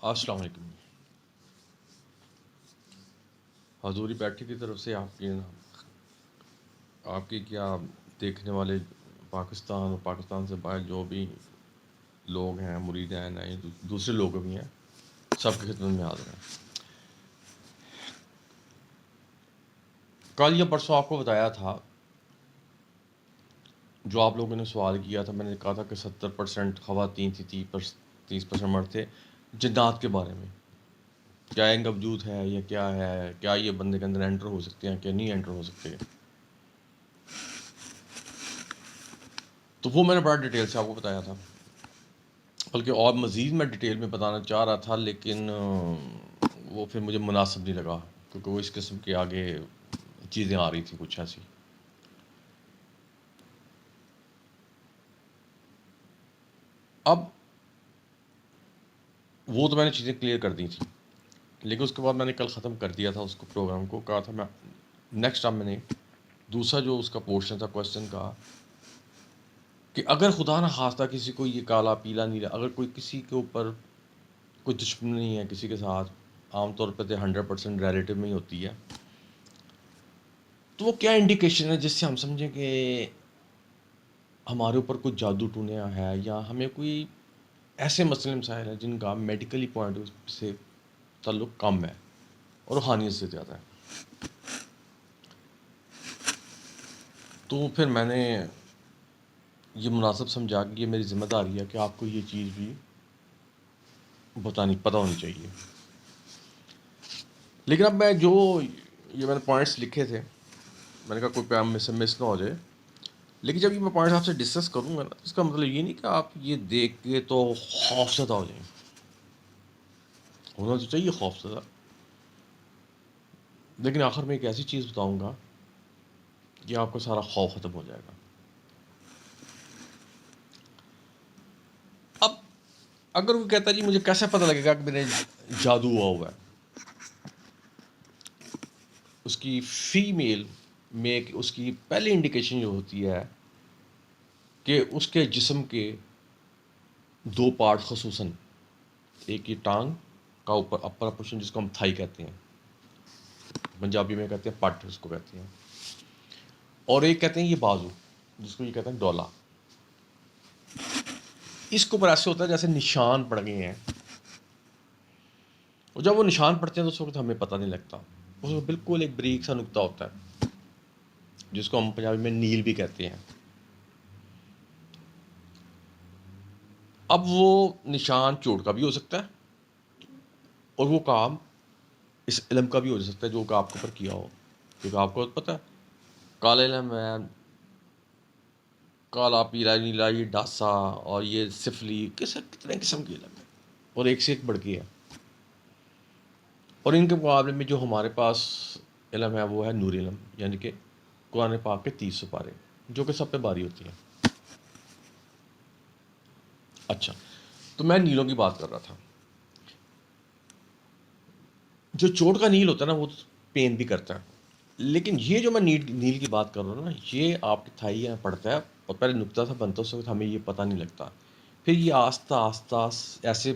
السلام علیکم. حضوری بیٹھی کی طرف سے آپ کی کیا دیکھنے والے پاکستان اور پاکستان سے باہر جو بھی لوگ ہیں، مرید ہیں، نئے دوسرے لوگ بھی ہیں، سب کی خدمت میں حاضر ہیں. کل یا پرسوں آپ کو بتایا تھا، جو آپ لوگوں نے سوال کیا تھا، میں نے کہا تھا کہ 70% خواتین تھی، 30% مرد تھے. جنات کے بارے میں کیا ان کا وجود ہے یا کیا ہے، کیا یہ بندے کے اندر انٹر ہو سکتے ہیں، کیا نہیں انٹر ہو سکتے. تو وہ میں نے بڑا ڈیٹیل سے آپ کو بتایا تھا، بلکہ اور مزید میں ڈیٹیل میں بتانا چاہ رہا تھا، لیکن وہ پھر مجھے مناسب نہیں لگا، کیونکہ وہ اس قسم کے آگے چیزیں آ رہی تھیں کچھ ایسی. اب وہ تو میں نے چیزیں کلیئر کر دی تھیں، لیکن اس کے بعد میں نے کل ختم کر دیا تھا اس کو، پروگرام کو. کہا تھا میں نیکسٹ ٹائم میں نے دوسرا جو اس کا پورشن تھا کوشچن کا، کہ اگر خدا نہ خواستہ کسی کو یہ کالا پیلا نیلا، اگر کوئی کسی کے اوپر کوئی دشمنی ہے کسی کے ساتھ، عام طور پہ 100% ریلیٹیو میں ہی ہوتی ہے، تو وہ کیا انڈیکیشن ہے جس سے ہم سمجھیں کہ ہمارے اوپر کوئی جادو ٹونا ہے، یا ہمیں کوئی ایسے مسئلے مسائل ہیں جن کا میڈیکلی پوائنٹ سے تعلق کم ہے اور روحانیت سے زیادہ ہے. تو پھر میں نے یہ مناسب سمجھا کہ یہ میری ذمہ داری ہے کہ آپ کو یہ چیز بھی پتہ ہونی چاہیے. لیکن اب میں میں نے پوائنٹس لکھے تھے، میں نے کہا کوئی پیام میں سے مس نہ ہو جائے. لیکن جب یہ میں پوائنٹس آپ سے ڈسکس کروں گا نا، اس کا مطلب یہ نہیں کہ آپ یہ دیکھ کے تو خوفزدہ ہو جائیں. ہونا تو چاہیے خوفزدہ، لیکن آخر میں ایک ایسی چیز بتاؤں گا کہ آپ کا سارا خوف ختم ہو جائے گا. اب اگر وہ کہتا ہے جی مجھے کیسے پتہ لگے گا کہ میرے جادو ہوا ہے، اس کی فیمیل میں اس کی پہلی انڈیکیشن جو ہوتی ہے کہ اس کے جسم کے 2 پارٹ، خصوصاً ایک یہ ٹانگ کا اوپر اپر پورشن جس کو ہم تھائی کہتے ہیں، پنجابی میں کہتے ہیں پٹ اس کو کہتے ہیں، اور ایک کہتے ہیں یہ بازو جس کو یہ کہتے ہیں ڈولا. اس کو اوپر ایسے ہوتا ہے جیسے نشان پڑ گئے ہیں، اور جب وہ نشان پڑتے ہیں تو اس وقت ہمیں پتہ نہیں لگتا. اس کو بالکل ایک بریک سا نقطہ ہوتا ہے جس کو ہم پنجابی میں نیل بھی کہتے ہیں. اب وہ نشان چوٹ کا بھی ہو سکتا ہے، اور وہ کام اس علم کا بھی ہو سکتا ہے جو کہ آپ کے اوپر کیا ہو، کیونکہ آپ کو پتہ ہے کالا علم ہے، کالا پیلا نیلا، یہ ڈاسا اور یہ سفلی، کتنے قسم کے علم ہے، اور ایک سے ایک بڑھ کے ہے. اور ان کے مقابلے میں جو ہمارے پاس علم ہے وہ ہے نور علم، یعنی کہ قرآن پاک کے 30 سپارے جو کہ سب پہ باری ہوتی ہیں. اچھا، تو میں نیلوں کی بات کر رہا تھا. جو چوٹ کا نیل ہوتا ہے نا، وہ پین بھی کرتا ہے، لیکن یہ جو میں نیل کی بات کر رہا ہوں نا، یہ آپ کی تھائی یہاں پڑتا ہے، اور پہلے نقطہ سا بنتا ہے، اس وقت ہمیں یہ پتہ نہیں لگتا. پھر یہ آہستہ آہستہ ایسے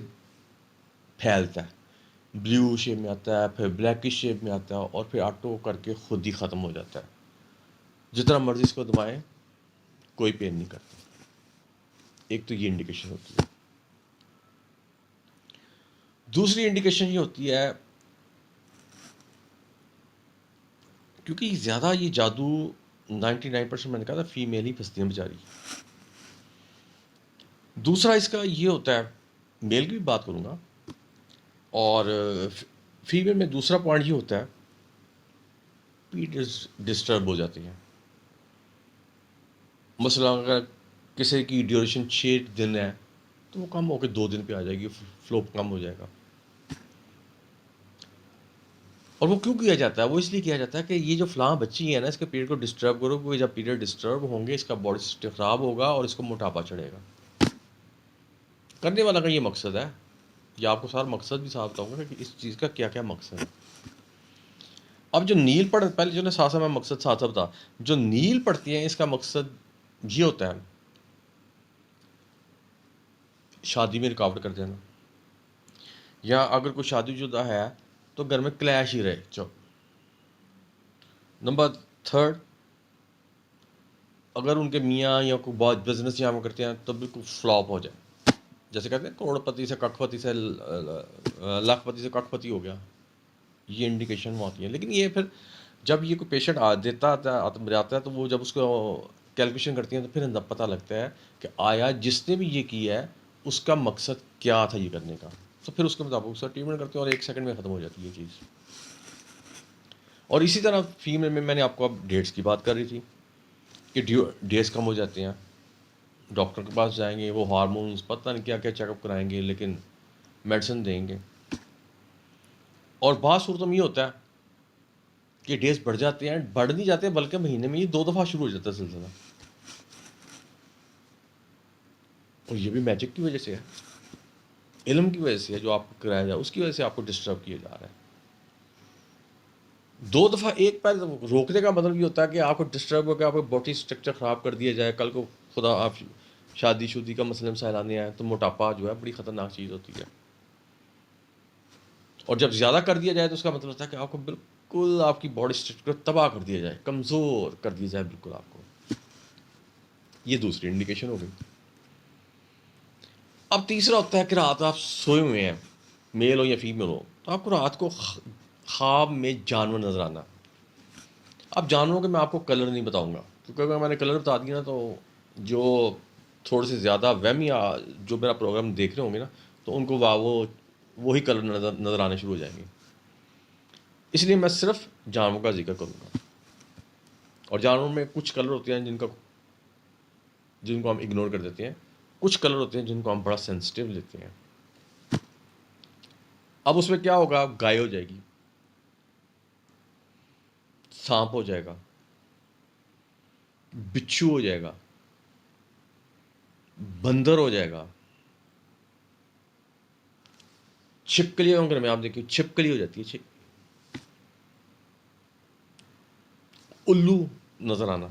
پھیلتا ہے، بلیو شیپ میں آتا ہے، پھر بلیکش شیپ میں آتا ہے، اور پھر آٹو کر کے خود ہی ختم ہو جاتا ہے. جتنا مرضی اس کو دبائیں کوئی پین نہیں کرتا. ایک تو یہ انڈیکیشن ہوتی ہے. دوسری انڈیکیشن یہ ہوتی ہے، کیونکہ زیادہ یہ جادو 99% میں نے کہا تھا فیمیل ہی پھنستی ہیں بیچاری. دوسرا اس کا یہ ہوتا ہے، میل کی بھی بات کروں گا، اور فیمیل میں دوسرا پوائنٹ یہ ہوتا ہے، پیریڈز ڈسٹرب ہو جاتی ہیں. مثلا اگر کسی کی ڈیوریشن 6 دن ہے تو وہ کم ہو کے 2 دن پہ آ جائے گی، فلو کم ہو جائے گا. اور وہ کیوں کیا جاتا ہے؟ وہ اس لیے کیا جاتا ہے کہ یہ جو فلاں بچی ہے نا، اس کے پیریڈ کو ڈسٹرب کرو، کیونکہ جب پیریڈ ڈسٹرب ہوں گے اس کا باڈی سسٹم خراب ہوگا اور اس کو موٹاپا چڑھے گا. کرنے والا کا یہ مقصد ہے. یہ آپ کو سارا مقصد بھی صاف بتاؤں گا کہ اس چیز کا کیا کیا مقصد ہے. اب جو نیل پہلے جو نا ساتھ میں مقصد ساتھ بتا، جو نیل پڑتی ہیں اس کا مقصد یہ ہوتا ہے شادی میں رکاوٹ کر دینا، یا اگر کوئی شادی شدہ ہے تو گھر میں کلیش ہی رہے چو. نمبر تھرڈ، اگر ان کے میاں یا کوئی بہت بزنس یہاں وہ کرتے ہیں تو بالکل فلاپ ہو جائے. جیسے کہتے ہیں کروڑ پتی سے کک پتی سے لاکھ پتی سے کک پتی ہو گیا، یہ انڈیکیشن وہ آتی ہے. لیکن یہ پھر جب یہ کوئی پیشنٹ جاتا ہے تو وہ جب اس کو کیلکولیشن کرتی ہیں تو پھر پتہ لگتا ہے کہ آیا جس نے بھی یہ کیا ہے اس کا مقصد کیا تھا یہ کرنے کا. تو پھر اس کے مطابق اس کا ٹریٹمنٹ کرتے ہیں اور 1 سیکنڈ میں ختم ہو جاتی ہے یہ چیز. اور اسی طرح فیمیل میں نے آپ کو اب ڈیٹس کی بات کر رہی تھی کہ ڈیز کم ہو جاتے ہیں، ڈاکٹر کے پاس جائیں گے، وہ ہارمونس پتہ نہیں کیا کیا چیک اپ کرائیں گے، لیکن میڈیسن دیں گے. اور بعض صورتوں میں یہ ہوتا ہے کہ ڈیز بڑھ جاتے ہیں، بڑھ نہیں جاتے بلکہ مہینے میں یہ 2 دفعہ شروع ہو جاتا ہے سلسلہ. اور یہ بھی میجک کی وجہ سے ہے، علم کی وجہ سے ہے، جو آپ کو کرایا جائے اس کی وجہ سے آپ کو ڈسٹرب کیا جا رہا ہے. 2 دفعہ ایک پیر روکنے کا مطلب یہ ہوتا ہے کہ آپ کو ڈسٹرب ہو کے آپ کو باڈی اسٹرکچر خراب کر دیا جائے. کل کو خدا آپ شادی کا مسئلہ مسائل آنے آئے تو موٹاپا جو ہے بڑی خطرناک چیز ہوتی ہے. اور جب زیادہ کر دیا جائے تو اس کا مطلب ہوتا ہے کہ آپ کو بالکل آپ کی باڈی اسٹرکچر تباہ کر دیا جائے، کمزور کر دیا جائے بالکل آپ کو. یہ دوسری انڈیکیشن ہو گئی. اب تیسرا ہوتا ہے کہ رات آپ سوئے ہوئے ہیں، میل ہو یا فیمیل ہو، تو آپ کو رات کو خواب میں جانور نظر آنا. اب جانوروں کے میں آپ کو کلر نہیں بتاؤں گا، کیونکہ اگر میں نے کلر بتا دیا نا تو جو تھوڑے سے زیادہ وہمی جو میرا پروگرام دیکھ رہے ہوں گے نا تو ان کو وہی کلر نظر آنے شروع ہو جائیں گے. اس لیے میں صرف جانوروں کا ذکر کروں گا. اور جانوروں میں کچھ کلر ہوتے ہیں جن کو ہم اگنور کر دیتے ہیں، کچھ کلر ہوتے ہیں جن کو ہم بڑا سینسٹیو لیتے ہیں. اب اس میں کیا ہوگا، گائے ہو جائے گی، سانپ ہو جائے گا، بچھو ہو جائے گا، بندر ہو جائے گا، چھپکلی ہوں گے میں، آپ دیکھیے چھپکلی ہو جاتی ہے، الو نظر آنا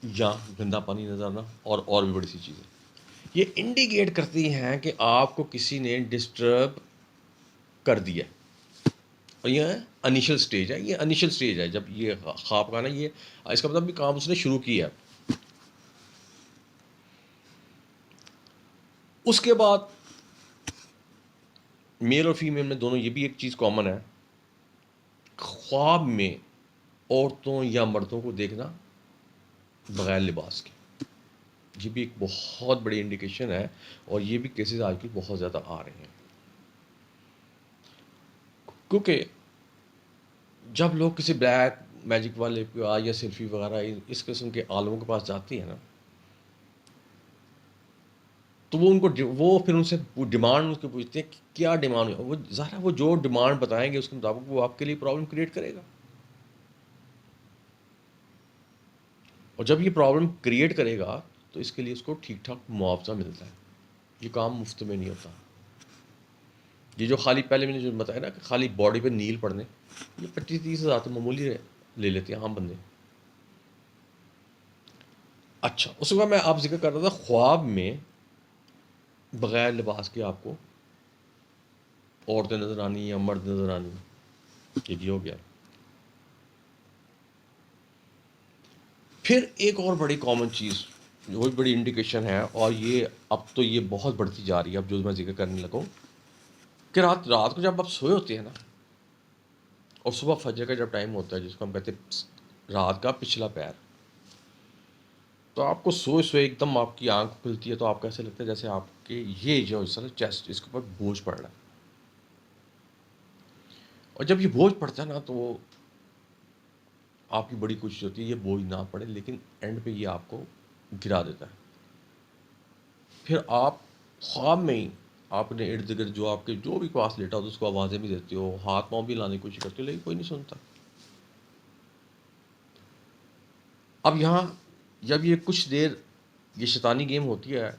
یا گندا پانی نظر آنا، اور بھی بڑی سی چیزیں یہ انڈیکیٹ کرتی ہیں کہ آپ کو کسی نے ڈسٹرب کر دیا. اور یہ انیشل سٹیج ہے، یہ انیشل سٹیج ہے جب یہ خواب کا نا یہ اس کا مطلب بھی کام اس نے شروع کیا. اس کے بعد میل اور فیمیل میں دونوں یہ بھی ایک چیز کامن ہے، خواب میں عورتوں یا مردوں کو دیکھنا بغیر لباس کے. یہ بھی ایک بہت بڑی انڈیکیشن ہے، اور یہ بھی کیسز آج کل بہت زیادہ آ رہے ہیں. کیونکہ جب لوگ کسی بلیک میجک والے یا سیلفی وغیرہ اس قسم کے عالموں کے پاس جاتی ہیں نا تو وہ پھر ان سے ڈیمانڈ اس کو پوچھتے ہیں کہ کیا ڈیمانڈ ہے. وہ ظاہر وہ جو ڈیمانڈ بتائیں گے اس کے مطابق وہ آپ کے لیے پرابلم کریٹ کرے گا. اور جب یہ پرابلم کریٹ کرے گا تو اس کے لیے اس کو ٹھیک ٹھاک معاوضہ ملتا ہے. یہ کام مفت میں نہیں ہوتا. یہ جو خالی پہلے میں نے جو بتایا نا کہ خالی باڈی پہ نیل پڑنے، یہ 25-30 ہزار تو معمولی لے لیتے ہیں عام بندے. اچھا، اس کے بعد میں آپ ذکر کر رہا تھا خواب میں بغیر لباس کے آپ کو عورتیں نظر آنی یا مرد نظر آنی، یہ بھی ہو گیا. پھر ایک اور بڑی کامن چیز، بہت بڑی انڈیکیشن ہے، اور یہ اب تو یہ بہت بڑھتی جا رہی ہے، اب جو میں ذکر کرنے لگا ہوں کہ رات کو جب آپ سوئے ہوتے ہیں نا اور صبح فجر کا جب ٹائم ہوتا ہے جس کو ہم کہتے ہیں رات کا پچھلا پیر، تو آپ کو سوئے ایک دم آپ کی آنکھ کھلتی ہے تو آپ کو ایسے لگتا ہے جیسے آپ کے یہ جو چیسٹ اس کے اوپر بوجھ پڑ رہا ہے. اور جب یہ بوجھ پڑتا ہے نا تو آپ کی بڑی کوشش ہوتی ہے یہ بوجھ نہ پڑے، لیکن اینڈ پہ یہ آپ کو گرا دیتا ہے. پھر آپ خواب میں ہی آپ نے ارد گرد جو آپ کے جو بھی پاس لیٹا ہو اس کو آوازیں بھی دیتے ہو، ہاتھ پاؤں بھی لانے کی کوشش کرتے ہو، لیکن کوئی نہیں سنتا. اب یہاں جب یہ کچھ دیر یہ شیطانی گیم ہوتی ہے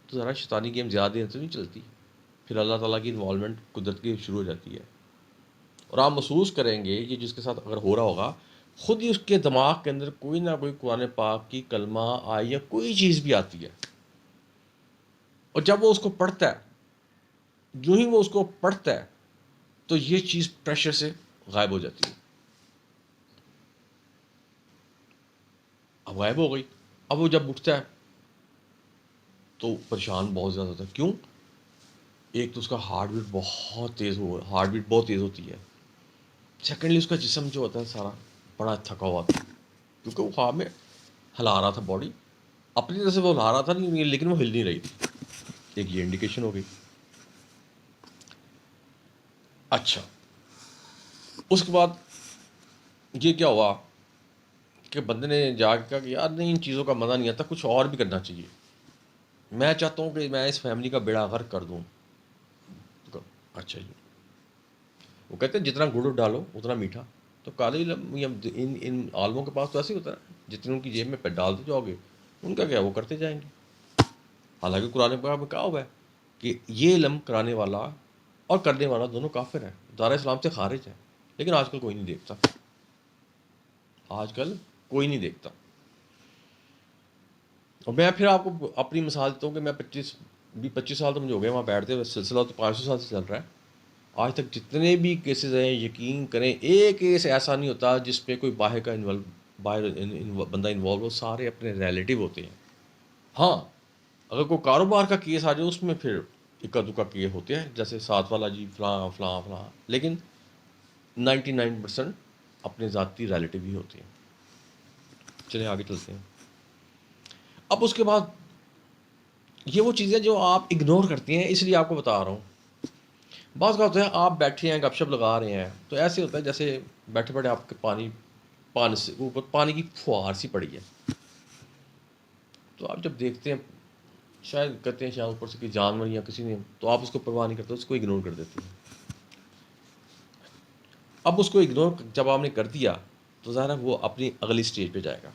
تو ذرا شیطانی گیم زیادہ دیر تو نہیں چلتی، پھر اللہ تعالیٰ کی انوالومنٹ قدرت کی شروع ہو جاتی ہے. اور آپ محسوس کریں گے کہ جس کے ساتھ اگر ہو رہا ہوگا خود ہی اس کے دماغ کے اندر کوئی نہ کوئی قرآن پاک کی کلمہ آئی یا کوئی چیز بھی آتی ہے. اور جب وہ اس کو پڑھتا ہے جو ہی وہ اس کو پڑھتا ہے تو یہ چیز پریشر سے غائب ہو جاتی ہے. اب غائب ہو گئی. اب وہ جب اٹھتا ہے تو پریشان بہت زیادہ ہوتا ہے. کیوں؟ ایک تو اس کا ہارٹ بیٹ بہت تیز ہوتی ہے. سیکنڈلی اس کا جسم جو ہوتا ہے سارا بڑا تھکا ہوا تھا، کیونکہ وہ خواب میں ہلا رہا تھا باڈی اپنی طرح سے، وہ ہلا رہا تھا نہیں لیکن وہ ہل نہیں رہی تھی. ایک یہ انڈیکیشن ہو گئی. اچھا، اس کے بعد یہ کیا ہوا کہ بندے نے جا کے کہا کہ یار نہیں، ان چیزوں کا مزہ نہیں آتا، کچھ اور بھی کرنا چاہیے. میں چاہتا ہوں کہ میں اس فیملی کا بیڑا غرق کر دوں. اچھا جی. وہ کہتے ہیں جتنا گڑ ڈالو اتنا میٹھا. تو قاضی ان عالموں کے پاس تو ایسے ہی ہوتا ہے، جتنے ان کی جیب میں ڈالتے جاؤ گے ان کا کیا وہ کرتے جائیں گے. حالانکہ قرآن پاک میں کہا ہوا ہے کہ یہ علم کرانے والا اور کرنے والا دونوں کافر ہیں، دار اسلام سے خارج ہیں. لیکن آج کل کوئی نہیں دیکھتا. آج کل کوئی نہیں دیکھتا. اور میں پھر آپ کو اپنی مثال دیتا ہوں کہ میں 25 سال تو مجھے ہو گئے وہاں بیٹھتے ہوئے. سلسلہ تو 500 سال سے چل رہا ہے. آج تک جتنے بھی کیسز ہیں یقین کریں ایک کیس ایسا نہیں ہوتا جس پہ کوئی باہر بندہ انوالو ہو. سارے اپنے ریلیٹیو ہوتے ہیں. ہاں، اگر کوئی کاروبار کا کیس آ جائے اس میں پھر اکا دکا کیے ہوتے ہیں، جیسے ساتھ والا جی فلاں فلاں فلاں، لیکن 99% اپنے ذاتی ریلیٹیو ہی ہوتے ہیں. چلیں آگے چلتے ہیں. اب اس کے بعد یہ وہ چیزیں جو آپ اگنور کرتی ہیں، اس لیے آپ کو بتا رہا ہوں. بعض کا ہوتا ہے آپ بیٹھے ہیں گپ شپ لگا رہے ہیں تو ایسے ہوتا ہے جیسے بیٹھے بیٹھے آپ کے پانی سے اوپر پانی کی فوار سی پڑی ہے. تو آپ جب دیکھتے ہیں شاید کہتے ہیں شاید اوپر سے کہ جانور یا کسی نے، تو آپ اس کو پرواہ نہیں کرتے، اس کو اگنور کر دیتے ہیں. اب اس کو اگنور جب آپ نے کر دیا تو ظاہر ہے وہ اپنی اگلی سٹیج پہ جائے گا.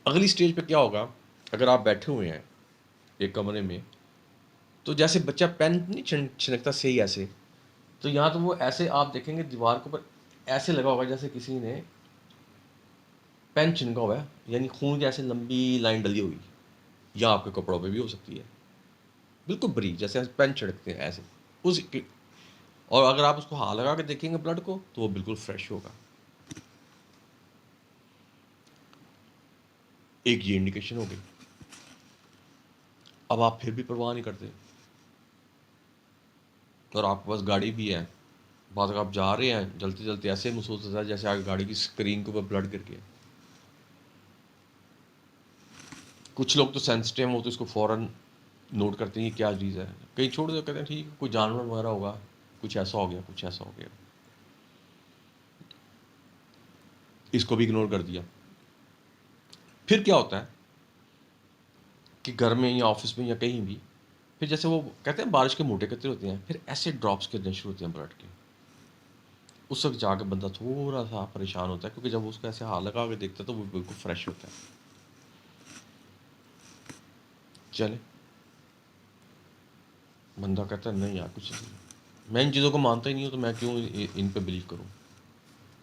اگلی سٹیج پہ کیا ہوگا؟ اگر آپ بیٹھے ہوئے ہیں ایک کمرے میں تو جیسے بچہ پین نہیں چھنکتا صحیح ایسے، تو یہاں تو وہ ایسے آپ دیکھیں گے دیوار کے اوپر ایسے لگا ہوگا جیسے کسی نے پین چھنکا ہوا ہے، یعنی خون کی ایسے لمبی لائن ڈلی ہوئی. یا آپ کے کپڑوں پہ بھی ہو سکتی ہے، بالکل بری جیسے پین چھڑکتے ہیں ایسے اس کی. اور اگر آپ اس کو ہاتھ لگا کے دیکھیں گے بلڈ کو تو وہ بالکل فریش ہوگا. ایک یہ انڈیکیشن ہو گئی. اب آپ پھر بھی پرواہ نہیں کرتے اور آپ کے پاس گاڑی بھی ہے. بعض اگر آپ جا رہے ہیں جلدی جلدی ایسے محسوس ہوتا ہے جیسے آگے گاڑی کی اسکرین کے اوپر بلڈ گر گیا. کچھ لوگ تو سینسٹیو ہیں، وہ تو اس کو فوراً نوٹ کرتے ہیں یہ کیا چیز ہے. کئی چھوڑ دے کہتے ہیں ٹھیک کوئی جانور وغیرہ ہوگا، کچھ ایسا ہو گیا کچھ ایسا ہو گیا. اس کو بھی اگنور کر دیا. پھر کیا ہوتا ہے کہ گھر میں یا آفس میں یا کہیں بھی پھر جیسے وہ کہتے ہیں بارش کے موٹے قطرے ہوتے ہیں، پھر ایسے ڈراپس گرنے شروع ہوتے ہیں بلڈ کے. اس وقت جا کے بندہ تھوڑا سا پریشان ہوتا ہے، کیونکہ جب اس کو ایسے ہاتھ لگا کے دیکھتا ہے تو وہ بالکل فریش ہوتا ہے. چلے بندہ کہتا ہے نہیں یار کچھ نہیں، میں ان چیزوں کو مانتا ہی نہیں ہوں تو میں کیوں ان پہ بلیو کروں.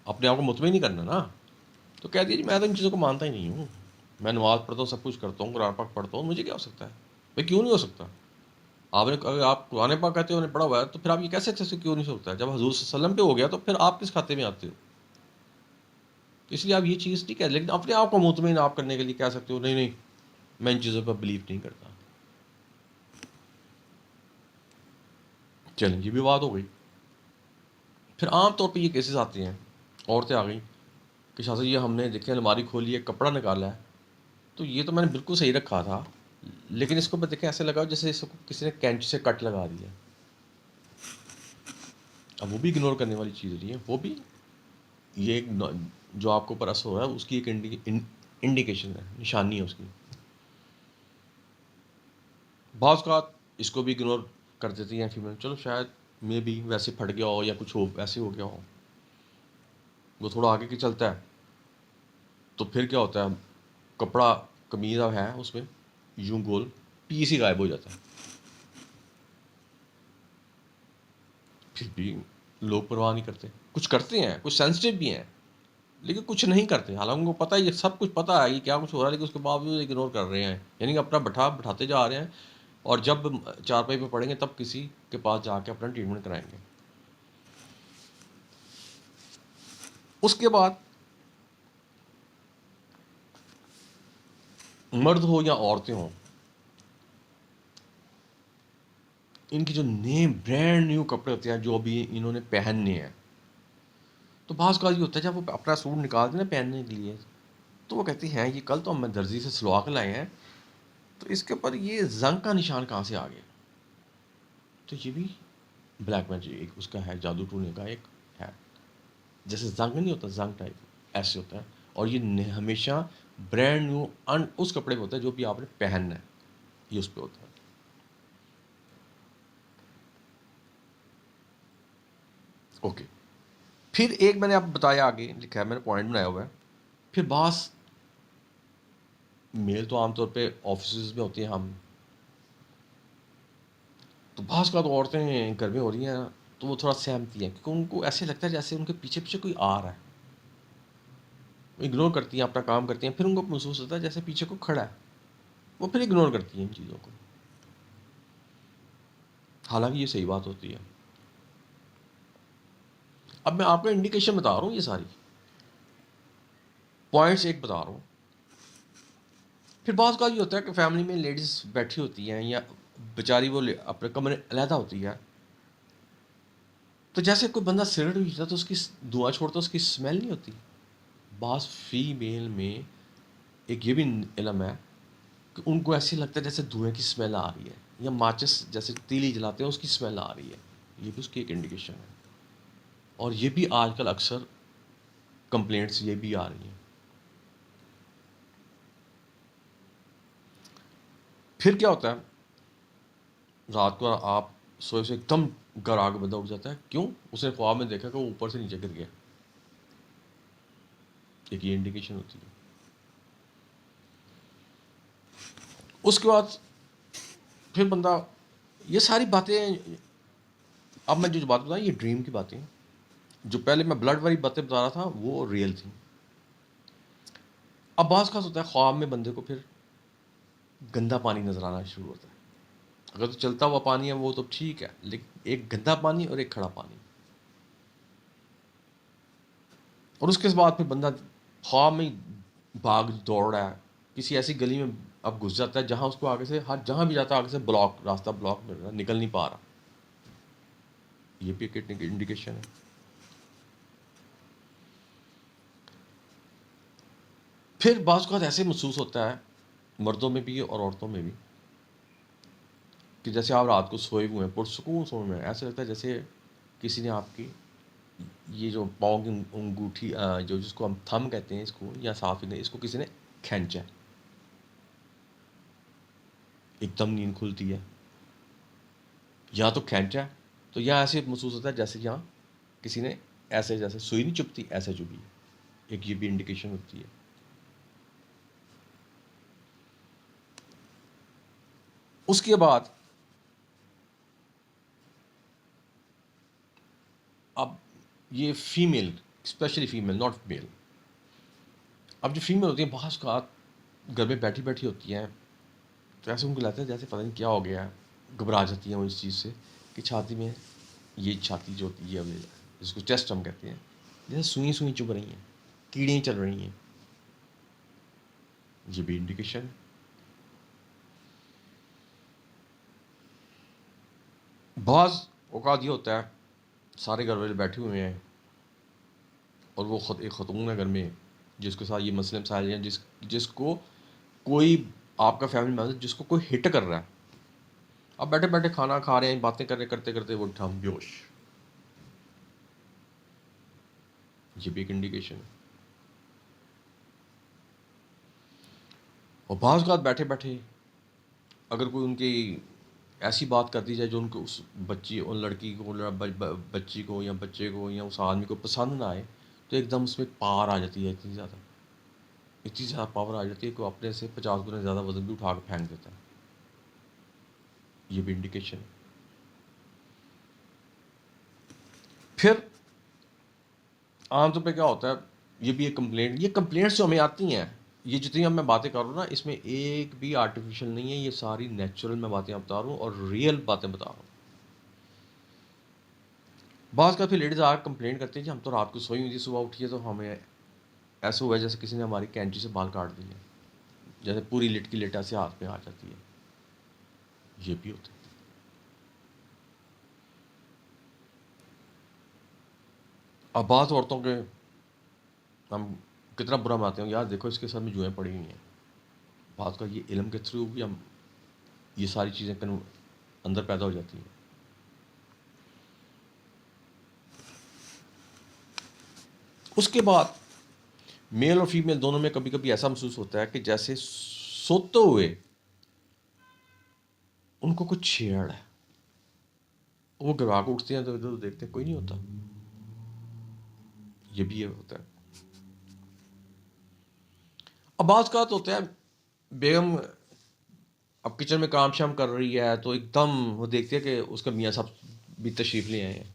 اپنے آپ کو مطمئن نہیں کرنا نا. تو کہہ دیجیے میں تو ان چیزوں کو مانتا ہی نہیں ہوں، میں نماز پڑھتا ہوں، سب کچھ کرتا ہوں، قرآن پاک پڑھتا ہوں، مجھے کیا ہو سکتا ہے بھائی؟ کیوں نہیں ہو سکتا؟ آپ نے اگر آپ قرآن پاک کہتے ہو نے پڑھا ہوا ہے تو پھر آپ یہ کیسے اچھے سے کیوں نہیں ہو سکتا؟ جب حضور صلی اللہ علیہ وسلم پہ ہو گیا تو پھر آپ کس کھاتے میں آتے ہو؟ اس لیے آپ یہ چیز نہیں کہہ، لیکن اپنے آپ کو مطمئن آپ کرنے کے لیے کہہ سکتے ہو نہیں نہیں میں ان چیزوں پر بلیو نہیں کرتا. چلیں یہ بھی بات ہو گئی. پھر عام طور پہ یہ کیسز آتے ہیں، عورتیں آ گئیں کہ شاہ صاحب یہ ہم نے دیکھیں الماری کھولی ہے، کپڑا نکالا ہے تو یہ تو میں نے بالکل صحیح رکھا تھا، لیکن اس کو میں دیکھیں ایسے لگا جیسے اس کو کسی نے کینچی سے کٹ لگا دیا. اب وہ بھی اگنور کرنے والی چیز نہیں ہے، وہ بھی یہ ایک جو آپ کو اوپر اثر ہو رہا ہے اس کی ایک انڈیکیشن ہے، نشانی ہے اس کی. بعض اوقات اس کو بھی اگنور کر دیتی ہیں فیمیل، چلو شاید میں بھی ویسے پھٹ گیا ہو یا کچھ ہو ویسے ہو گیا ہو. وہ تھوڑا آگے کی چلتا ہے تو پھر کیا ہوتا ہے، کپڑا قمیض ہے اس میں یوں گول پیس ہی غائب ہو جاتا ہے. پھر بھی لوگ پرواہ نہیں کرتے. کچھ کرتے ہیں، کچھ سینسٹیو بھی ہیں لیکن کچھ نہیں کرتے، حالانکہ ان کو پتہ ہے یہ سب کچھ پتہ ہے یہ کیا کچھ ہو رہا ہے، لیکن اس کے باوجود اگنور کر رہے ہیں. یعنی اپنا بٹھاتے جا رہے ہیں اور جب چارپائی پہ پڑیں گے تب کسی کے پاس جا کے اپنا ٹریٹمنٹ کرائیں گے. اس کے بعد مرد ہو یا عورتیں ہوں، ان کی جو نئے برانڈ نیو کپڑے ہوتے ہیں جو ابھی انہوں نے پہننے ہیں، تو بعض کا یہ ہوتا ہے جب وہ اپنا سوٹ نکالتے ہیں نا پہننے کے لیے، تو وہ کہتی ہیں یہ کل تو ہم درزی سے سلوا کے لائے ہیں، تو اس کے اوپر یہ زنگ کا نشان کہاں سے آ گیا؟ تو یہ بھی بلیک میجک ایک اس کا ہے، جادو ٹونے کا ایک ہے. جیسے زنگ نہیں ہوتا، زنگ ٹائپ ایسے ہوتا ہے. اور یہ ہمیشہ برانڈ نیو اس کپڑے پہ ہوتا ہے جو بھی آپ نے پہننا ہے، یہ اس پہ ہوتا ہے. اوکے. پھر ایک میں نے آپ بتایا، آگے لکھا ہے میں نے پوائنٹ بنایا ہوا ہے. پھر بعض میل تو عام طور پہ آفیسز میں ہوتی ہیں ہم، تو بعض کا تو عورتیں گھر میں ہو رہی ہیں تو وہ تھوڑا سہمتی ہیں کیونکہ ان کو ایسے لگتا ہے جیسے ان کے پیچھے پیچھے کوئی آ رہا ہے. وہ اگنور کرتی ہیں، اپنا کام کرتی ہیں، پھر ان کو محسوس ہوتا ہے جیسے پیچھے کو کھڑا ہے، وہ پھر اگنور کرتی ہیں ان چیزوں کو، حالانکہ یہ صحیح بات ہوتی ہے. اب میں آپ کو انڈیکیشن بتا رہا ہوں، یہ ساری پوائنٹس ایک بتا رہا ہوں. پھر بعض کا یہ ہوتا ہے کہ فیملی میں لیڈیز بیٹھی ہوتی ہیں یا بیچاری وہ اپنے کمرے علیحدہ ہوتی ہے، تو جیسے کوئی بندہ سگریٹ پیتا ہے تو اس کی دھواں چھوڑتا ہے، اس کی اسمیل نہیں ہوتی. بعض فیمیل میں ایک یہ بھی علم ہے کہ ان کو ایسے لگتا ہے جیسے دھوئیں کی اسمیل آ رہی ہے، یا ماچس جیسے تیلی جلاتے ہیں اس کی اسمیل آ رہی ہے، یہ بھی اس کی ایک انڈیکیشن ہے. اور یہ بھی آج کل اکثر کمپلینٹس یہ بھی آ رہی ہیں. پھر کیا ہوتا ہے، رات کو آپ سوئے سے ایک دم گھر آگ بندہ اٹھ جاتا ہے، کیوں؟ اس نے خواب میں دیکھا کہ وہ اوپر سے نیچے گر گیا. ایک یہ انڈیکیشن ہوتی ہے. اس کے بعد پھر بندہ یہ ساری باتیں، اب میں جو بات بتاؤں یہ ڈریم کی باتیں ہیں. جو پہلے میں بلڈ والی باتیں بتا رہا تھا وہ ریئل تھیں. اب بعض خاص ہوتا ہے خواب میں بندے کو پھر گندا پانی نظر آنا شروع ہوتا ہے. اگر تو چلتا ہوا پانی ہے وہ تو ٹھیک ہے، لیکن ایک گندا پانی اور ایک کھڑا پانی. اور اس کے بعد پھر بندہ خواب میں بھاگ دوڑ رہا ہے، کسی ایسی گلی میں اب گھس جاتا ہے جہاں اس کو آگے سے ہر جہاں بھی جاتا ہے آگے سے بلاک راستہ بلاک مل رہا ہے، نکل نہیں پا رہا. یہ بھی ایک انڈیکیشن ہے. پھر بعض اوقات ایسے محسوس ہوتا ہے مردوں میں بھی اور عورتوں میں بھی کہ جیسے آپ رات کو سوئے ہوئے ہیں، پرسکون سوئے ہوئے ہیں، ایسا لگتا ہے جیسے کسی نے آپ کی یہ جو پاؤں کی انگوٹھی جو جس کو ہم تھم کہتے ہیں اس کو، یا صاف ہی نہیں، اس کو کسی نے کھینچا. ایک دم نیند کھلتی ہے، یا تو کھینچا ہے تو یا ایسے محسوس ہوتا ہے جیسے یہاں کسی نے ایسے جیسے سوئی نہیں چپتی ایسے چبھی. ایک یہ بھی انڈیکیشن ہوتی ہے. اس کے بعد اب یہ فیمیل، اسپیشلی فیمیل ناٹ میل، اب جو فیمیل ہوتی ہیں بعض اوقات گھر میں بیٹھی بیٹھی ہوتی ہیں تو ایسے ان کو لگتا ہے جیسے پتہ نہیں کیا ہو گیا ہے، گھبرا جاتی ہیں وہ اس چیز سے کہ چھاتی میں یہ چھاتی جو ہوتی ہے جس کو چیسٹ ہم کہتے ہیں، جیسے سوئیں سوئیں چبھ رہی ہیں، کیڑیں چل رہی ہیں. یہ بھی انڈیکیشن ہے. بعض اوقات یہ ہوتا ہے سارے گھر والے بیٹھے ہوئے ہیں اور وہ خود ایک خاتون ہے گھر میں جس کے ساتھ یہ مسئلے مسائل ہیں، جس کو کوئی آپ کا فیملی ممبر جس کو کوئی ہٹ کر رہا ہے. اب بیٹھے بیٹھے کھانا کھا رہے ہیں، باتیں کر رہے کرتے کرتے وہ ٹھم بیوش. یہ بھی ایک انڈیکیشن ہے. اور بعض اوقات بیٹھے بیٹھے اگر کوئی ان کی ایسی بات کر دی جائے جو ان کو اس بچی اور لڑکی کو بچی کو یا بچے کو یا اس آدمی کو پسند نہ آئے تو ایک دم اس میں پاور آ جاتی ہے، اتنی زیادہ پاور آ جاتی ہے کہ وہ اپنے سے 50 گنا زیادہ وزن بھی اٹھا کے پھینک دیتا ہے. یہ بھی انڈیکیشن ہے. پھر عام طور پہ کیا ہوتا ہے، یہ بھی ایک کمپلینٹ، یہ کمپلینٹس جو ہمیں آتی ہیں یہ جتنی اب میں باتیں کر رہا ہوں نا، اس میں ایک بھی آرٹیفیشل نہیں ہے، یہ ساری نیچرل میں باتیں بتا رہا ہوں اور ریئل باتیں بتا رہا ہوں. بعض کا پھر لیڈیز آ کمپلین کرتے ہیں کہ ہم تو رات کو سوئی ہوئی تھی، صبح اٹھیے تو ہمیں ایسا ہوا ہے جیسے کسی نے ہماری کینچی سے بال کاٹ دیے، جیسے پوری لٹ کی لٹ ایسے ہاتھ پہ آ جاتی ہے. یہ بھی ہوتا ہے. اب بعض عورتوں کے ہم کتنا برا مناتے ہیں، یار دیکھو اس کے سر میں جوئیں پڑی ہوئی ہیں. بعض کا یہ علم کے تھرو بھی ہم یہ ساری چیزیں اندر پیدا ہو جاتی ہیں. اس کے بعد میل اور فیمیل دونوں میں کبھی کبھی ایسا محسوس ہوتا ہے کہ جیسے سوتے ہوئے ان کو کچھ چھیڑ ہے. وہ گروا کے اٹھتے ہیں تو ادھر دیکھتے ہیں کوئی نہیں ہوتا. یہ بھی ہوتا ہے. اب بعض کا تو ہوتا ہے بیگم اب کچن میں کام شام کر رہی ہے تو ایک دم وہ دیکھتی ہے کہ اس کا میاں صاحب بھی تشریف لے آئے ہیں.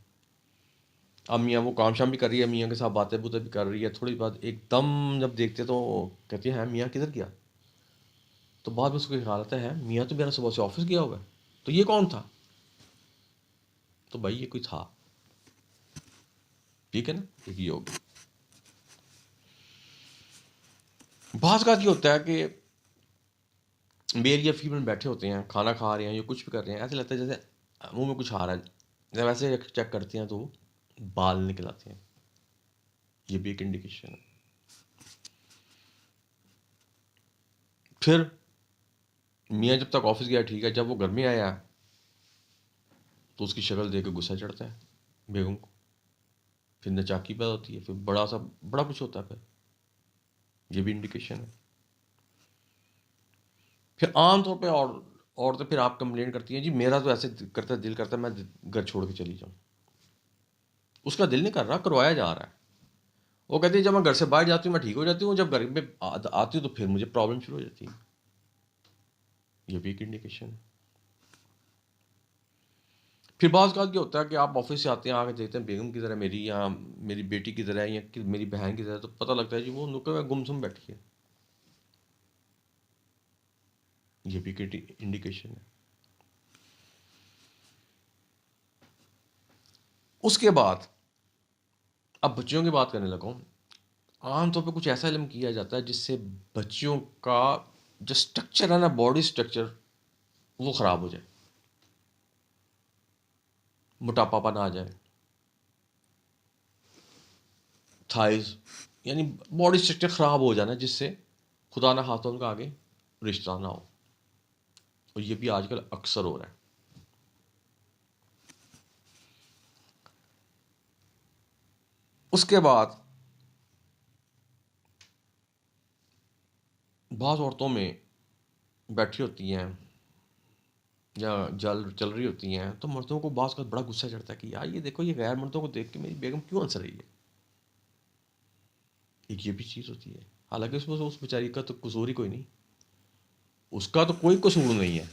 اب میاں وہ کام شام بھی کر رہی ہے، میاں کے ساتھ باتیں بوتیں بھی کر رہی ہے، تھوڑی بات ایک دم جب دیکھتے تو کہتی ہیں میاں کدھر گیا. تو بعد میں اس کو خیال آتا ہے میاں تو میرا صبح سے آفس گیا ہوگا، تو یہ کون تھا؟ تو بھائی یہ کوئی تھا. ٹھیک ہے نا، ایک یہ ہوگی. بعض کا یہ ہوتا ہے کہ میل یا فیمیل بیٹھے ہوتے ہیں، کھانا کھا رہے ہیں یا کچھ بھی کر رہے ہیں، ایسے لگتا ہے جیسے منہ میں کچھ آ رہا ہے. جب ایسے چیک کرتے ہیں تو بال نکل آتے ہیں. یہ بھی ایک انڈیکیشن ہے. پھر میاں جب تک آفس گیا ٹھیک ہے، جب وہ گھر میں آیا تو اس کی شکل دیکھ کے غصہ چڑھتا ہے بیگم کو. پھر نچاکی پیدا ہوتی ہے، پھر بڑا کچھ ہوتا ہے. پھر یہ بھی انڈیکیشن ہے. پھر عام طور پہ عورتیں پھر آپ کمپلین کرتی ہیں جی میرا تو ایسے کرتا دل کرتا ہے میں گھر چھوڑ کے چلی جاؤں. اس کا دل نہیں کر رہا، کروایا جا رہا ہے. وہ کہتی ہے جب میں گھر سے باہر جاتی ہوں میں ٹھیک ہو جاتی ہوں، جب گھر میں آتی ہوں تو پھر مجھے پرابلم شروع ہو جاتی ہے. یہ بھی ایک انڈیکیشن ہے. پھر بعض کا کیا ہوتا ہے کہ آپ آفس سے آتے ہیں، آ کے دیکھتے ہیں بیگم کی طرح میری یا میری بیٹی کی طرح یا میری بہن کی طرح، تو پتہ لگتا ہے جی وہ نکے میں گمسم بیٹھی ہے. یہ بھی انڈیکیشن ہے. اس کے بعد اب بچیوں کی بات کرنے لگا ہوں. عام طور پہ کچھ ایسا علم کیا جاتا ہے جس سے بچیوں کا جو اسٹرکچر ہے نا، باڈی اسٹرکچر، وہ خراب ہو جائے، موٹاپا پن آ جائے، تھائز، یعنی باڈی اسٹرکچر خراب ہو جانا جس سے خدا نہ خواستہ ان کا آگے رشتہ نہ ہو. اور یہ بھی آج کل اکثر ہو رہا ہے. اس کے بعد بعض عورتوں میں بیٹھی ہوتی ہیں یا چل رہی ہوتی ہیں تو مردوں کو بعض کا بڑا غصہ چڑھتا ہے کہ یار یہ دیکھو یہ غیر مردوں کو دیکھ کے میری بیگم کیوں ہنس رہی ہے. ایک یہ بھی چیز ہوتی ہے. حالانکہ اس بیچاری کا تو قصور ہی کوئی نہیں، اس کا تو کوئی قصور نہیں ہے.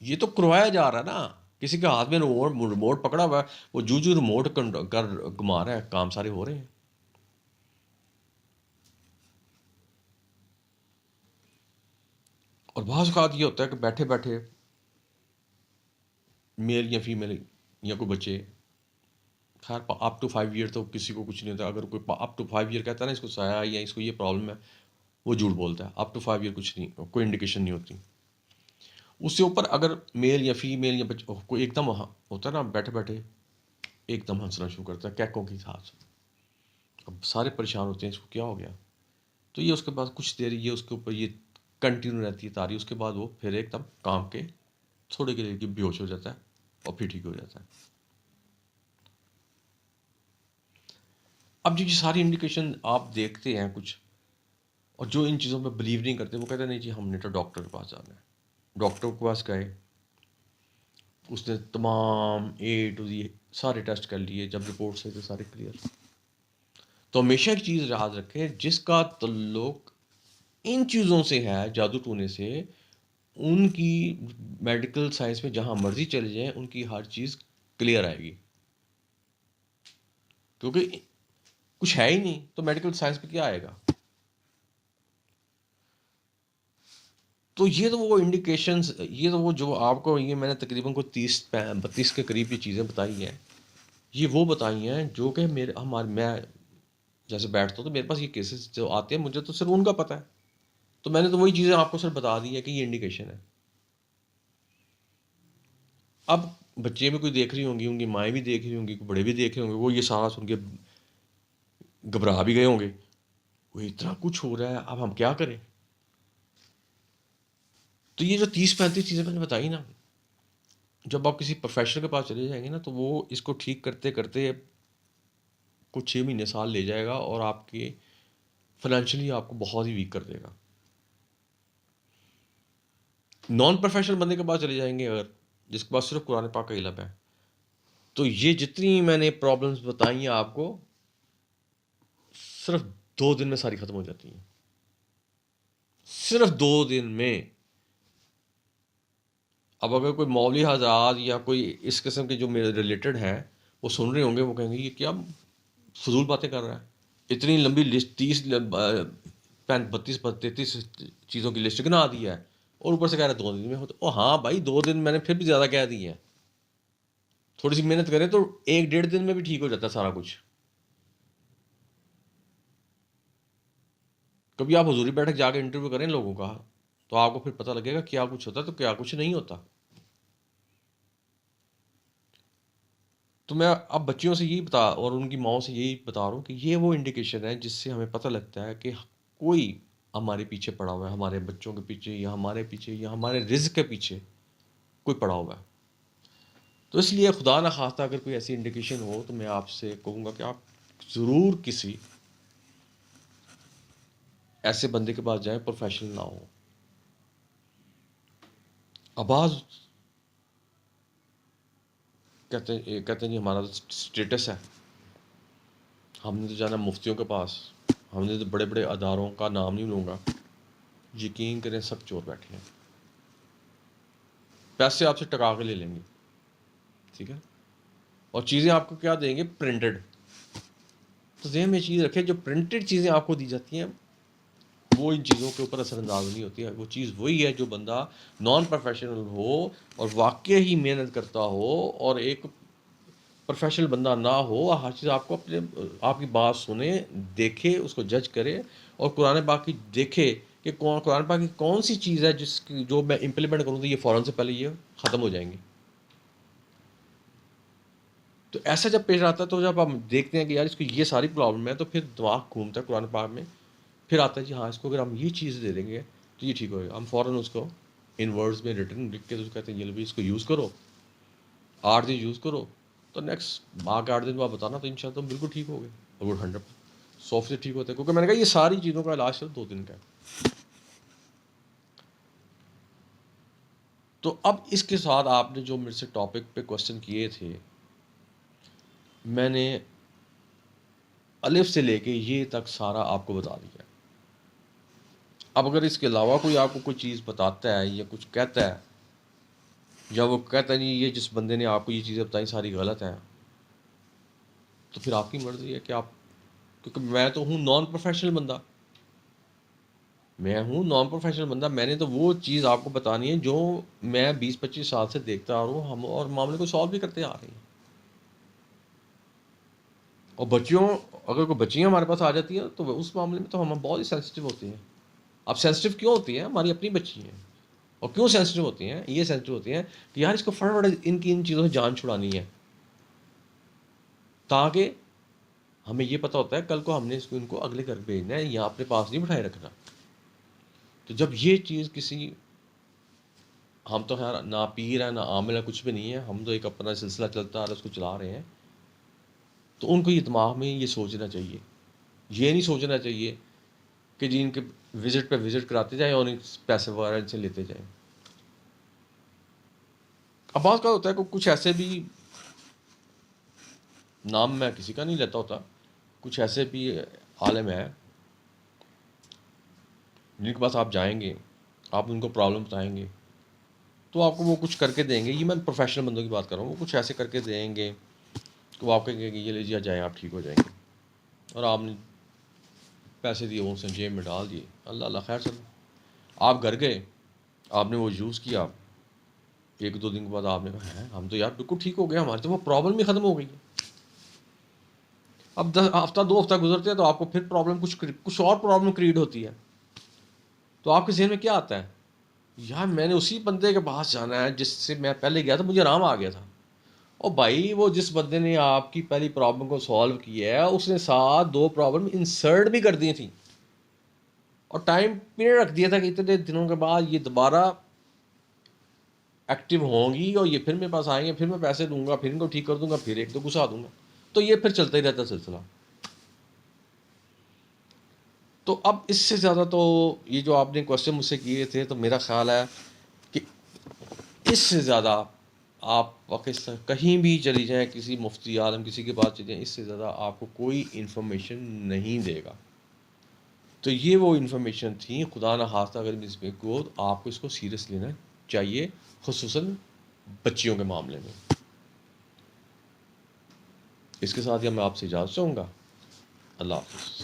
یہ تو کروایا جا رہا ہے نا. کسی کے ہاتھ میں ریموٹ پکڑا ہوا ہے، وہ جو ریموٹ کر گھما رہا ہے، کام سارے ہو رہے ہیں. اور بعض اوقات یہ ہوتا ہے کہ بیٹھے بیٹھے میل یا فیمیل یا کوئی بچے، خیر اپ ٹو 5 ایئر تو کسی کو کچھ نہیں ہوتا. اگر کوئی اپ ٹو 5 ایئر کہتا ہے نا اس کو سایہ یا اس کو یہ پرابلم ہے، وہ جھوٹ بولتا ہے. اپ ٹو 5 ایئر کچھ نہیں، کوئی انڈیکیشن نہیں ہوتی. اس سے اوپر اگر میل یا فیمیل یا بچہ کوئی ایک دم ہوتا ہے نا، بیٹھے بیٹھے ایک دم ہنسنا شروع کرتا ہے کیکوں کے ساتھ، اب سارے پریشان ہوتے ہیں اس کو کیا ہو گیا. تو یہ اس کے بعد کچھ دیر یہ اس کے اوپر یہ کنٹینیو رہتی ہے تاری. اس کے بعد وہ پھر ایک دم کام کے تھوڑے کے لیے بے ہوش ہو جاتا ہے اور پھر ٹھیک ہو جاتا ہے. اب جو یہ ساری انڈیکیشن آپ دیکھتے ہیں کچھ، اور جو ان چیزوں پہ بلیو نہیں کرتے وہ کہتے ہیں نہیں جی ہم نے تو ڈاکٹر کے پاس جانا ہے. ڈاکٹر کے پاس گئے، اس نے تمام اے ٹو زی سارے ٹیسٹ کر لیے، جب رپورٹس آئے تو سارے کلیئر. تو ہمیشہ ایک چیز یاد رکھیں، جس کا تعلق ان چیزوں سے ہے، جادو ٹونے سے، ان کی میڈیکل سائنس میں جہاں مرضی چلے جائیں ان کی ہر چیز کلیئر آئے گی. کیونکہ کچھ ہے ہی نہیں تو میڈیکل سائنس پہ کیا آئے گا. تو یہ تو وہ انڈیکیشنز، یہ تو وہ جو آپ کو یہ میں نے تقریباً کو 30-32 کے قریب یہ چیزیں بتائی ہیں، یہ وہ بتائی ہیں جو کہ میں جیسے بیٹھتا ہوں تو میرے پاس یہ کیسز جو آتے ہیں مجھے تو صرف ان کا پتہ ہے، تو میں نے تو وہی چیزیں آپ کو صرف بتا دی ہے کہ یہ انڈیکیشن ہے. اب بچے بھی کوئی دیکھ رہی ہوں گی، ان کی مائیں بھی دیکھ رہی ہوں گی، بڑے بھی دیکھ رہے ہوں گے، وہ یہ سارا سن کے گھبرا بھی گئے ہوں گے، وہ اتنا کچھ ہو رہا ہے، اب ہم کیا کریں. تو یہ جو 30-35 چیزیں میں نے بتائی نا، جب آپ کسی پروفیشنل کے پاس چلے جائیں گے نا تو وہ اس کو ٹھیک کرتے کرتے کچھ 6 مہینے سال لے جائے گا، اور آپ کے فائنینشلی آپ کو بہت ہی ویک کر دے گا. نان پروفیشنل بندے کے پاس چلے جائیں گے اگر، جس کے پاس صرف قرآن پاک کا علم ہے، تو یہ جتنی میں نے پرابلمس بتائی ہیں آپ کو، صرف 2 دن میں ساری ختم ہو جاتی ہیں. صرف 2 دن میں. اب اگر کوئی مولوی حضرات یا کوئی اس قسم کے جو میرے ریلیٹڈ ہیں وہ سن رہے ہوں گے، وہ کہیں گے یہ کیا فضول باتیں کر رہا ہے، اتنی لمبی لسٹ 32-33 چیزوں کی لسٹ بنا دی ہے، اور اوپر سے کہہ رہا ہے 2 دن میں ہوتا. او ہاں بھائی 2 دن میں نے پھر بھی زیادہ کہہ دی ہے. تھوڑی سی محنت کریں تو 1-1.5 دن میں بھی ٹھیک ہو جاتا ہے سارا کچھ. کبھی آپ حضوری بیٹھک جا کے انٹرویو کریں لوگوں کا، تو آپ کو پھر پتہ لگے گا کیا کچھ ہوتا ہے تو کیا کچھ نہیں ہوتا. تو میں اب بچیوں سے یہی بتا اور ان کی ماؤں سے یہی بتا رہا ہوں کہ یہ وہ انڈیکیشن ہے جس سے ہمیں پتہ لگتا ہے کہ کوئی ہمارے پیچھے پڑا ہوا ہے، ہمارے بچوں کے پیچھے یا ہمارے پیچھے یا ہمارے رزق کے پیچھے کوئی پڑا ہوا ہے. تو اس لیے خدا نہ خواستہ اگر کوئی ایسی انڈیکیشن ہو تو میں آپ سے کہوں گا کہ آپ ضرور کسی ایسے بندے کے پاس جائیں پروفیشنل نہ ہو. آباز کہتے ہیں جی ہمارا تو اسٹیٹس ہے، ہم نے تو جانا مفتیوں کے پاس، ہم نے تو بڑے بڑے اداروں کا نام نہیں لوں گا. یقین کریں سب چور بیٹھے ہیں، پیسے آپ سے ٹکا کے لے لیں گے، ٹھیک ہے، اور چیزیں آپ کو کیا دیں گے؟ پرنٹڈ. تو ذہن میں چیز رکھیں جو پرنٹڈ چیزیں آپ کو دی جاتی ہیں وہ ان چیزوں کے اوپر اثر انداز نہیں ہوتی ہے. وہ چیز وہی ہے جو بندہ نان پروفیشنل ہو اور واقعی ہی محنت کرتا ہو اور ایک پروفیشنل بندہ نہ ہو، ہر چیز آپ کو آپ کی بات سنے، دیکھے، اس کو جج کرے، اور قرآن پاک کی دیکھے کہ قرآن پاک کی کون سی چیز ہے جس کی جو میں امپلیمنٹ کروں تو یہ فوراً سے پہلے یہ ختم ہو جائیں گے. تو ایسا جب پیش آتا ہے تو جب ہم دیکھتے ہیں کہ یار اس کو یہ ساری پرابلم ہے، تو پھر دماغ گھومتا ہے قرآن پاک میں، پھر آتا ہے جی ہاں اس کو اگر ہم یہ چیز دے دیں گے تو یہ ٹھیک ہوگا. ہم فوراً اس کو ان ورڈز میں ریٹن لکھ کے تو کہتے ہیں یہ بھی اس کو یوز کرو، 8 دن یوز کرو، تو نیکسٹ ماہ کے 8 دن بعد بتانا، تو ان شاء اللہ تم بالکل ٹھیک ہو گئے. اور وہ 100% ٹھیک ہوتے ہیں، کیونکہ میں نے کہا یہ ساری چیزوں کا علاج صرف 2 دن کا ہے. تو اب اس کے ساتھ آپ نے جو میرے سے ٹاپک پہ کوشچن کیے تھے، میں نے الف سے لے کے یہ تک سارا آپ کو بتا دیا. اب اگر اس کے علاوہ کوئی آپ کو کوئی چیز بتاتا ہے یا کچھ کہتا ہے، یا وہ کہتا ہے نہیں یہ جس بندے نے آپ کو یہ چیزیں بتائیں ساری غلط ہیں، تو پھر آپ کی مرضی ہے کہ آپ، کیونکہ میں تو ہوں نان پروفیشنل بندہ، میں نے تو وہ چیز آپ کو بتانی ہے جو میں 20-25 سال سے دیکھتا آ رہا ہوں، ہم اور معاملے کو سالو بھی کرتے آ رہے ہیں. اور اگر کوئی بچیاں ہمارے پاس آ جاتی ہیں تو اس معاملے میں تو ہم بہت ہی سینسٹیو ہوتے ہیں. اب سینسٹیو کیوں ہوتی ہیں؟ ہماری اپنی بچی ہیں. اور کیوں سینسٹیو ہوتی ہیں؟ یہ سینسٹیو ہوتی ہیں کہ یار اس کو فٹافٹ ان چیزوں سے جان چھڑانی ہے، تاکہ ہمیں یہ پتہ ہوتا ہے کل کو ہم نے ان کو اگلے گھر بھیجنا ہے یا اپنے پاس نہیں بٹھائے رکھنا. تو جب یہ چیز کسی، ہم تو خیر نہ پیر ہے نہ عامل ہے، کچھ بھی نہیں ہے، ہم تو ایک اپنا سلسلہ چلتا آ رہا ہے اس کو چلا رہے ہیں. تو ان کو یہ دماغ میں یہ سوچنا چاہیے، یہ نہیں سوچنا چاہیے کہ جی ان کے وزٹ پہ وزٹ کراتے جائیں اور پیسے وغیرہ ان سے لیتے جائیں. اب بعض کا ہوتا ہے کہ کچھ ایسے بھی، نام میں کسی کا نہیں لیتا ہوتا، کچھ ایسے بھی عالم ہیں جن کے پاس آپ جائیں گے، آپ ان کو پرابلم بتائیں گے تو آپ کو وہ کچھ کر کے دیں گے. یہ میں پروفیشنل بندوں کی بات کر رہا ہوں، وہ کچھ ایسے کر کے دیں گے کہ وہ آپ کہیں گے کہ یہ لیجیے جائیں آپ ٹھیک ہو جائیں گے، اور آپ نے پیسے دیے وہ ان سے جیب میں ڈال دیے، اللہ اللہ خیر چلو. آپ گھر گئے، آپ نے وہ یوز کیا، ایک دو دن کے بعد آپ نے کہا ہے ہم تو یار بالکل ٹھیک ہو گیا، ہماری تو وہ پرابلم ہی ختم ہو گئی ہے. اب 10 ہفتہ 2 ہفتہ گزرتے ہیں تو آپ کو پھر پرابلم کچھ اور پرابلم کریٹ ہوتی ہے. تو آپ کے ذہن میں کیا آتا ہے؟ یار میں نے اسی بندے کے پاس جانا ہے جس سے میں پہلے گیا تھا، مجھے آرام آ گیا تھا. اور بھائی وہ جس بندے نے آپ کی پہلی پرابلم کو سالو کیا ہے اس نے ساتھ 2 پرابلم انسرٹ بھی کر دی تھیں اور ٹائم پیریڈ رکھ دیا تھا کہ اتنے دنوں کے بعد یہ دوبارہ ایکٹیو ہوں گی اور یہ پھر میرے پاس آئیں گے، پھر میں پیسے دوں گا، پھر ان کو ٹھیک کر دوں گا، پھر ایک دو گھسا دوں گا. تو یہ پھر چلتا ہی رہتا سلسلہ. تو اب اس سے زیادہ تو یہ جو آپ نے کوشچن مجھ سے کیے تھے تو میرا خیال ہے کہ اس سے زیادہ آپ پاکستان کہیں بھی چلی جائیں، کسی مفتی عالم کسی کے پاس چلی جائیں، اس سے زیادہ آپ کو کوئی انفارمیشن نہیں دے گا. تو یہ وہ انفارمیشن تھی، خدا نہ خواستہ اگر اس میں کو آپ کو اس کو سیریس لینا چاہیے، خصوصاً بچیوں کے معاملے میں. اس کے ساتھ ہی میں آپ سے اجازت چاہوں گا. اللہ حافظ.